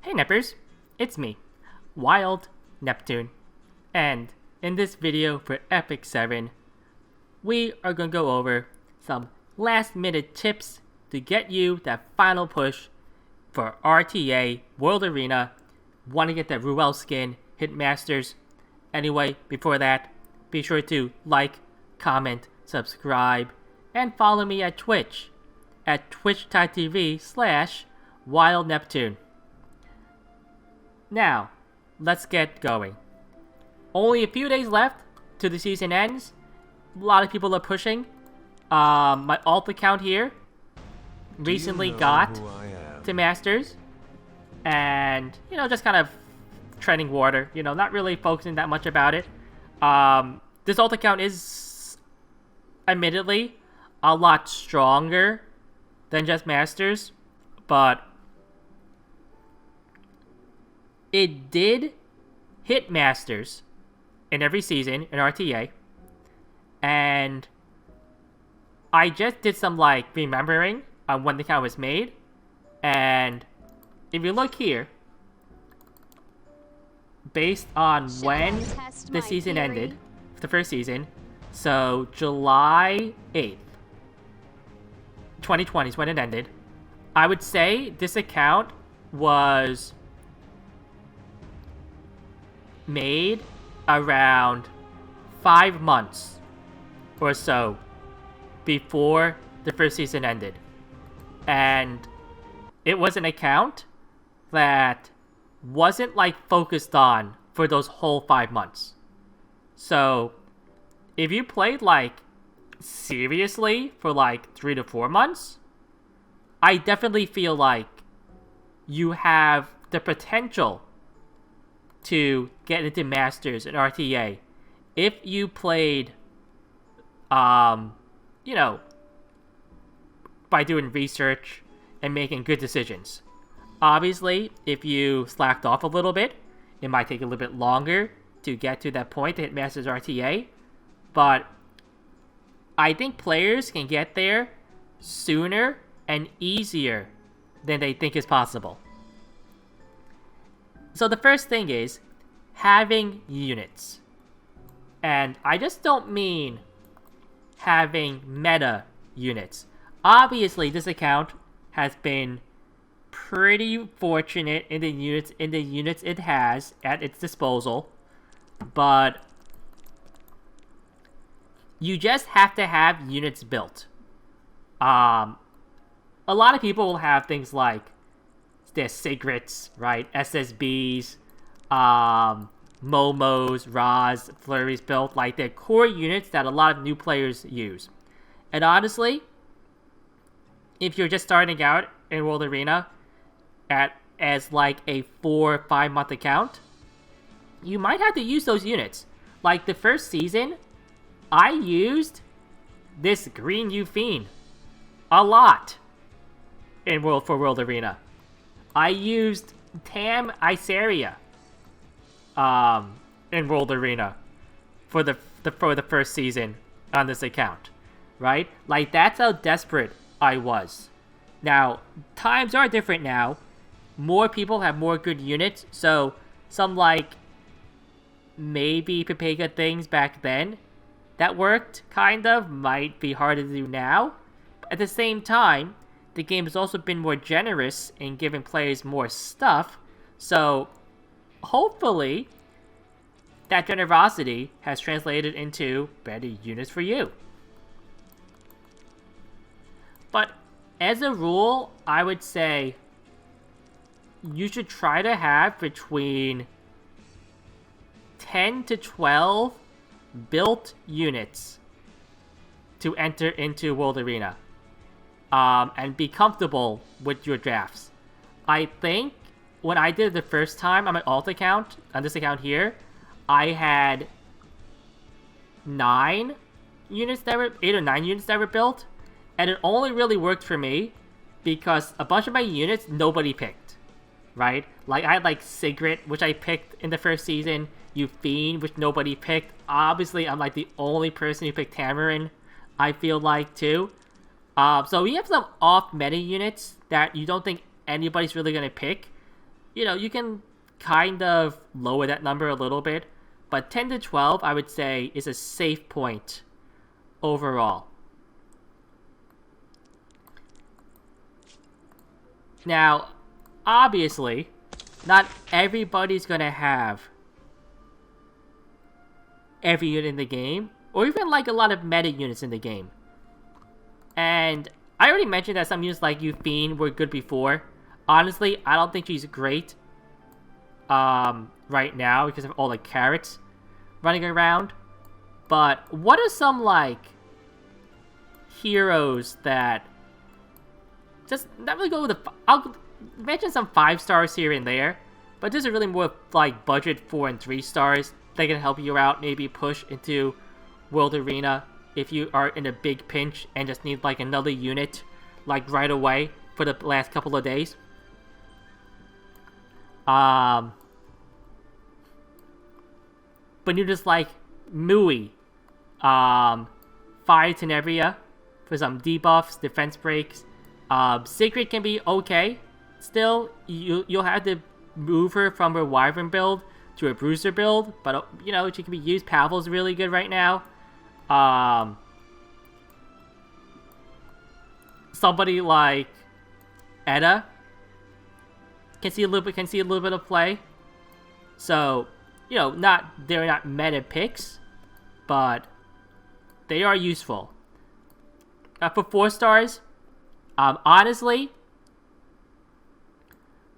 Hey Neppers, it's me, Wild Neptune, and in this video for Epic 7, we are going to go over some last minute tips to get you that final push for RTA World Arena. Want to get that Ruel skin, hit Masters. Anyway, before that, be sure to like, comment, subscribe, and follow me at Twitch at twitch.tv/WildNeptune. Now, let's get going. Only a few days left till the season ends. A lot of people are pushing. My alt account here recently got to Masters. And, just kind of treading water. Not really focusing that much about it. This alt account is, admittedly, a lot stronger than just Masters. But it did hit Masters in every season in RTA. And I just did some, remembering on when the account was made. And if you look here, based on when the season ended, the first season, so July 8th, 2020 is when it ended, I would say this account was made around 5 months or so before the first season ended. And it was an account that wasn't focused on for those whole 5 months. So if you played seriously for 3 to 4 months, I definitely feel like you have the potential to get into Masters in RTA if you played, by doing research and making good decisions. Obviously, if you slacked off a little bit, it might take a little bit longer to get to that point to hit Masters RTA, but I think players can get there sooner and easier than they think is possible. So the first thing is having units. And I just don't mean having meta units. Obviously, this account has been pretty fortunate in the units it has at its disposal, but you just have to have units built. A lot of people will have things like their Sigrets, right? SSBs, Momos, Raz, Flurries built, they're core units that a lot of new players use. And honestly, if you're just starting out in World Arena as a 4 or 5 month account, you might have to use those units. The first season, I used this green Fiend a lot for World Arena. I used Tam Iseria in World Arena for the first season on this account, right? That's how desperate I was. Now, times are different now. More people have more good units, so some maybe Pepega things back then that worked, might be harder to do now. But at the same time, the game has also been more generous in giving players more stuff, so hopefully that generosity has translated into better units for you. But as a rule, I would say you should try to have between 10 to 12 built units to enter into World Arena. And be comfortable with your drafts. I think when I did it the first time on my alt account, on this account here, I had 8 or 9 units that were built, and it only really worked for me because a bunch of my units nobody picked, right? I had Sigret, which I picked in the first season, Fiend, which nobody picked. Obviously, I'm the only person who picked Tamarin, I feel too. So we have some off-meta units that you don't think anybody's really going to pick. you can kind of lower that number a little bit, but 10 to 12, I would say, is a safe point overall. Now, obviously, not everybody's going to have every unit in the game, or even like a lot of meta units in the game. And I already mentioned that some units like Euphine were good before. Honestly, I don't think she's great right now because of all the carrots running around. But what are some like heroes that just not really go with the... I'll mention some 5 stars here and there, but these are really more like budget 4 and 3 stars that can help you out, maybe push into World Arena if you are in a big pinch and just need like another unit like right away for the last couple of days. But you just like Mui, Fire Tenebria for some debuffs, defense breaks. Sigrid can be okay. Still, you'll have to move her from her Wyvern build to a Bruiser build, but she can be used. Pavel's really good right now. Somebody like Edda can see a little bit of play. So, they're not meta picks, but they are useful. For 4 stars, honestly,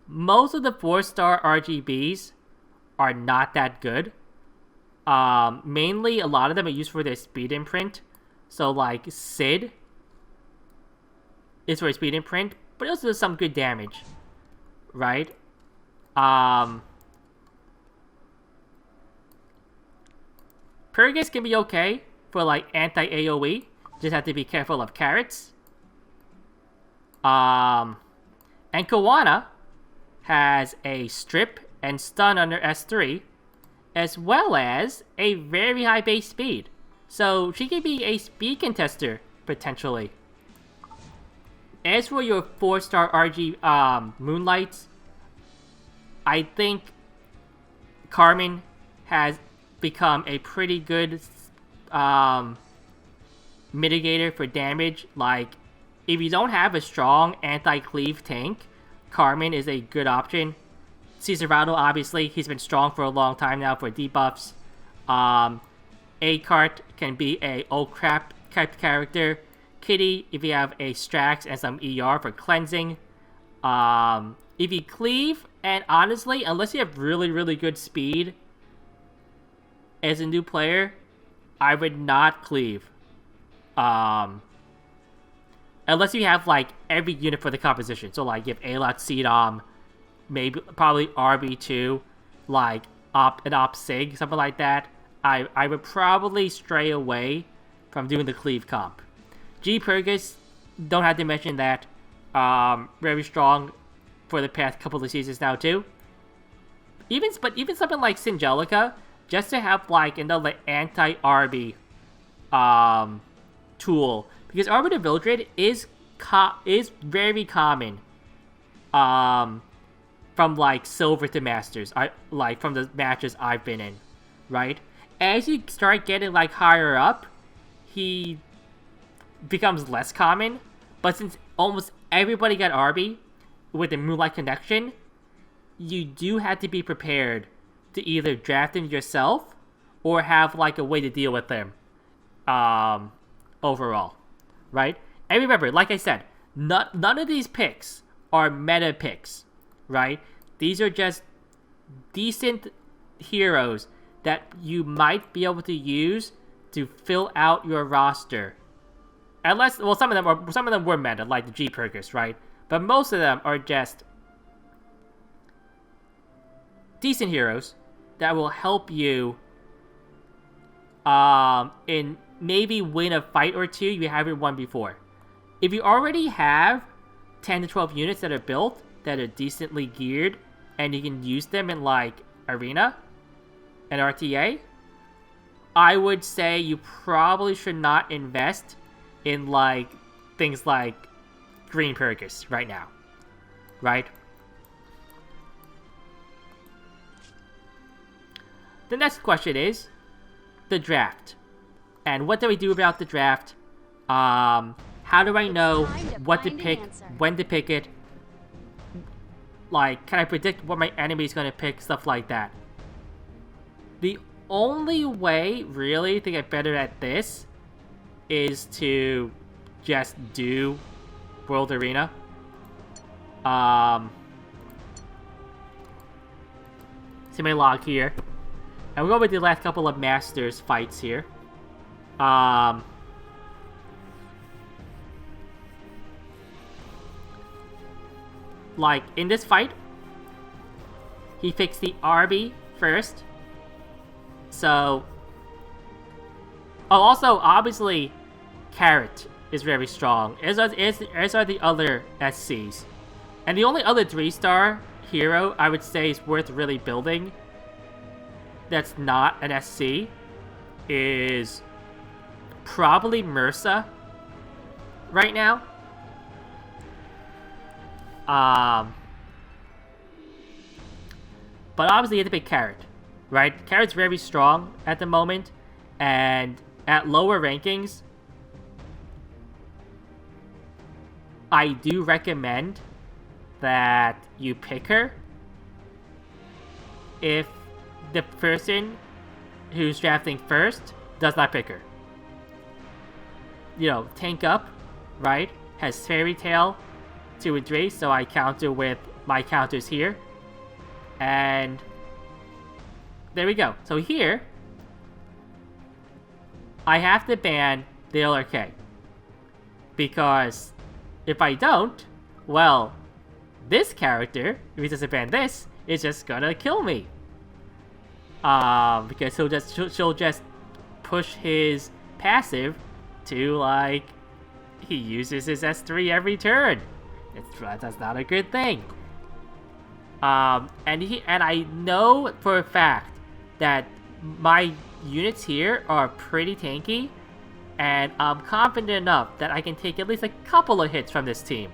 most of the 4-star RGBs are not that good. Mainly, a lot of them are used for their speed imprint. So, like, Sid is for speed imprint, but it also does some good damage, right? Purgus can be okay for, like, anti-AoE. Just have to be careful of carrots. And Kawana has a strip and stun under S3, as well as a very high base speed. So she can be a speed contester, potentially. As for your 4-star RG Moonlights, I think Carmen has become a pretty good mitigator for damage. Like, if you don't have a strong anti-cleave tank, Carmen is a good option. Cesarado, obviously, he's been strong for a long time now for debuffs. A-Cart can be a oh crap type character. Kitty, if you have a Strax and some ER for cleansing. If you cleave, and honestly, unless you have really, really good speed as a new player, I would not cleave. Unless you have, like, every unit for the composition. So, like, you have Alot, Cdom, maybe, probably RB2, like, an Op Sig, something like that. I would probably stray away from doing the cleave comp. G Purgus, don't have to mention that. Very strong for the past couple of seasons now, too. Even something like Singelica, just to have, like, another anti-RB, tool. Because Arbiter Village Raid is very common, from, like, Silver to Masters. From the matches I've been in, right? As you start getting, like, higher up, he becomes less common. But since almost everybody got RB with the Moonlight Connection, you do have to be prepared to either draft him yourself or have, like, a way to deal with him, overall. Right? And remember, like I said, none of these picks are meta picks, right? These are just decent heroes that you might be able to use to fill out your roster. Unless, well, some of them were meta, like the G Purgus, right? But most of them are just decent heroes that will help you in maybe win a fight or two you haven't won before. If you already have 10 to 12 units that are built, that are decently geared, and you can use them in, like, Arena and RTA, I would say you probably should not invest in, like, things like Green Purgus right now. Right? the next question is the draft. And what do we do about the draft? How do I know what to pick, when to pick it? Like, can I predict what my enemy is going to pick? Stuff like that. The only way, really, to get better at this is to just do World Arena. See my log here. And we'll go with the last couple of Masters fights here. Like, in this fight, he picks the RB first. So... Oh, also, obviously, Carrot is very strong, as are the other SCs. And the only other 3-star hero I would say is worth really building that's not an SC is probably Mursa right now. But obviously you have to pick Carrot, right? Carrot's very strong at the moment, and at lower rankings, I do recommend that you pick her if the person who's drafting first does not pick her. You know, tank up, right? Has Fairy Tail 2 and 3, so I counter with my counters here. And there we go. So here, I have to ban the LRK. Because if I don't, well, this character, if he doesn't ban this, is just gonna kill me. Because she'll just push his passive to, like, he uses his S3 every turn. That's not a good thing. And I know for a fact that my units here are pretty tanky, and I'm confident enough that I can take at least a couple of hits from this team,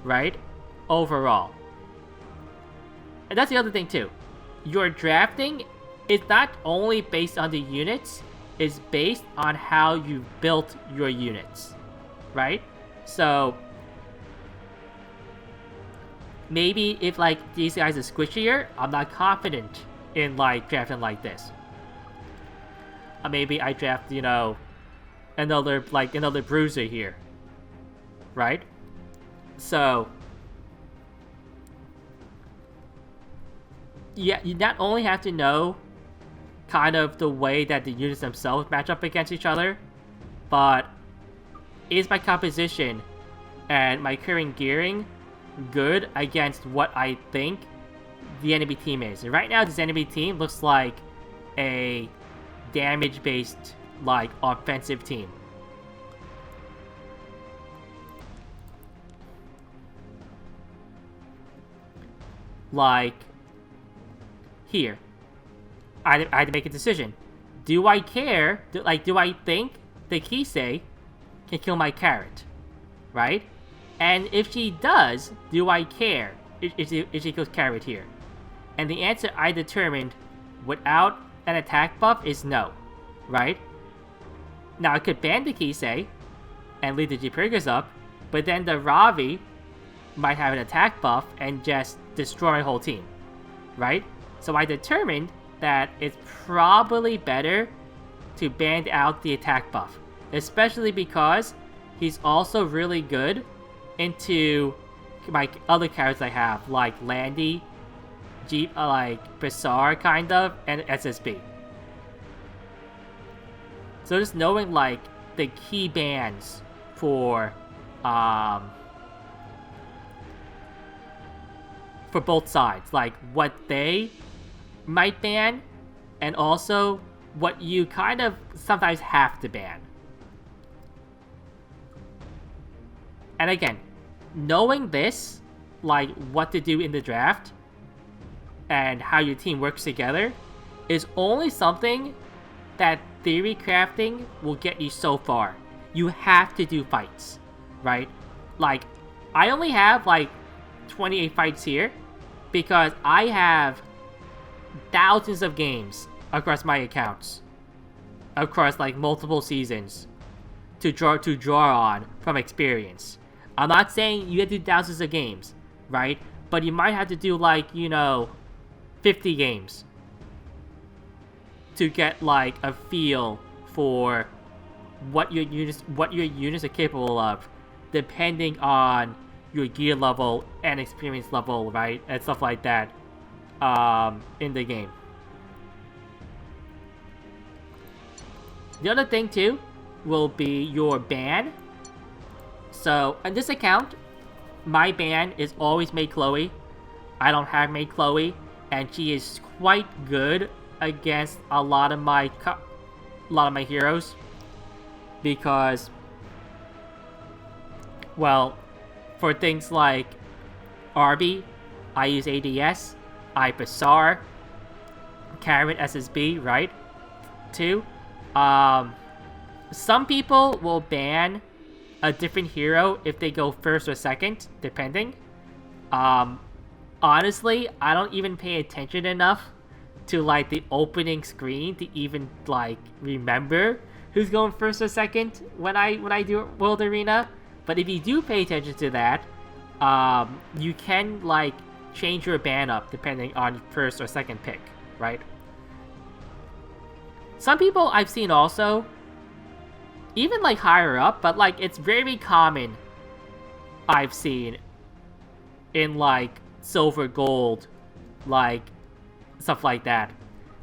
right? Overall. And that's the other thing too. Your drafting is not only based on the units, it's based on how you built your units, right? So maybe if like these guys are squishier, I'm not confident in like drafting like this. Maybe I draft, you know, another bruiser here, right? So yeah, you not only have to know kind of the way that the units themselves match up against each other, but is my composition and my current gearing good against what I think the enemy team is? And right now, this enemy team looks like a damage-based, like, offensive team. Like, here. I had to make a decision. Do I care? Do I think the Kisei can kill my Carrot? Right? And if she does, do I care if she kills Carrot here? And the answer I determined without an attack buff is no. Right? Now I could ban the Kisei and leave the Jipurgas up, but then the Ravi might have an attack buff and just destroy my whole team. Right? So I determined that it's probably better to ban out the attack buff, especially because he's also really good into my other characters I have, like Landy, Jeep, like Bazaar kind of, and SSB. So just knowing like the key bans for both sides, like what they might ban, and also what you kind of sometimes have to ban. And again, knowing this, like what to do in the draft, and how your team works together, is only something that theory crafting will get you so far. You have to do fights, right? Like, I only have like 28 fights here, because I have thousands of games across my accounts, across like multiple seasons, to draw on from experience. I'm not saying you have to do thousands of games, right? But you might have to do like, 50 games to get like a feel for what your units are capable of, depending on your gear level and experience level, right? And stuff like that in the game. The other thing too will be your ban. So on this account, my ban is always Maid Chloe. I don't have Maid Chloe, and she is quite good against a lot of my heroes, because, well, for things like Arby, I use ADS, I Bassar, Karen SSB, right? Too. Some people will ban a different hero if they go first or second, depending. Honestly, I don't even pay attention enough to like the opening screen to even like remember who's going first or second when I do World Arena. But if you do pay attention to that, you can like change your ban up depending on first or second pick, right? Some people I've seen also, even like higher up, but like it's very common I've seen in like silver, gold, like stuff like that,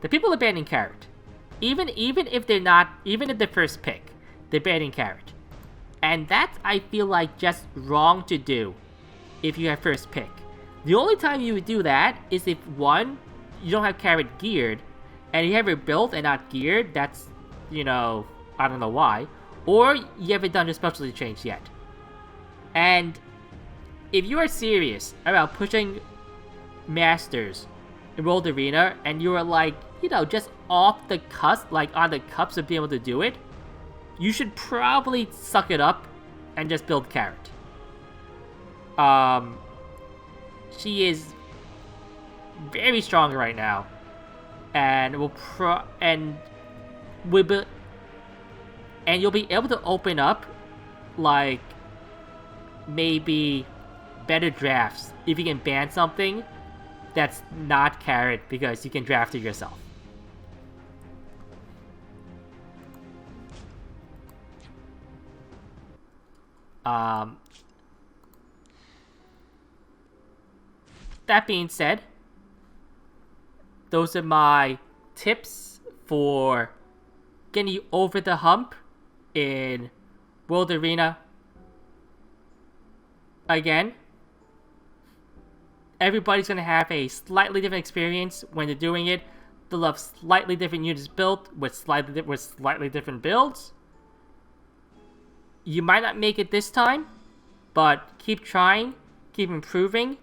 the people are banning Carrot. Even if they're not, even if they're first pick, they're banning Carrot. And that's, I feel like, just wrong to do if you have first pick. The only time you would do that is if, one, you don't have Carrot geared, and you have her built and not geared. That's, I don't know why. Or you haven't done your specialty change yet. And if you are serious about pushing Masters in World Arena, and you are like, just off the cusp, like on the cusp of being able to do it, you should probably suck it up and just build Carrot. She is very strong right now, and you'll be able to open up like maybe better drafts if you can ban something that's not Carrot, because you can draft it yourself. That being said, those are my tips for getting you over the hump in World Arena. Again, everybody's going to have a slightly different experience when they're doing it. They'll have slightly different units built with slightly different builds. You might not make it this time, but keep trying, keep improving,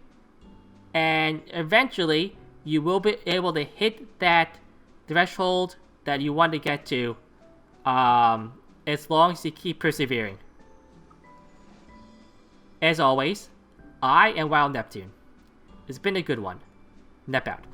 and eventually you will be able to hit that threshold that you want to get to, as long as you keep persevering. As always, I am Wild Neptune. It's been a good one. Nep out.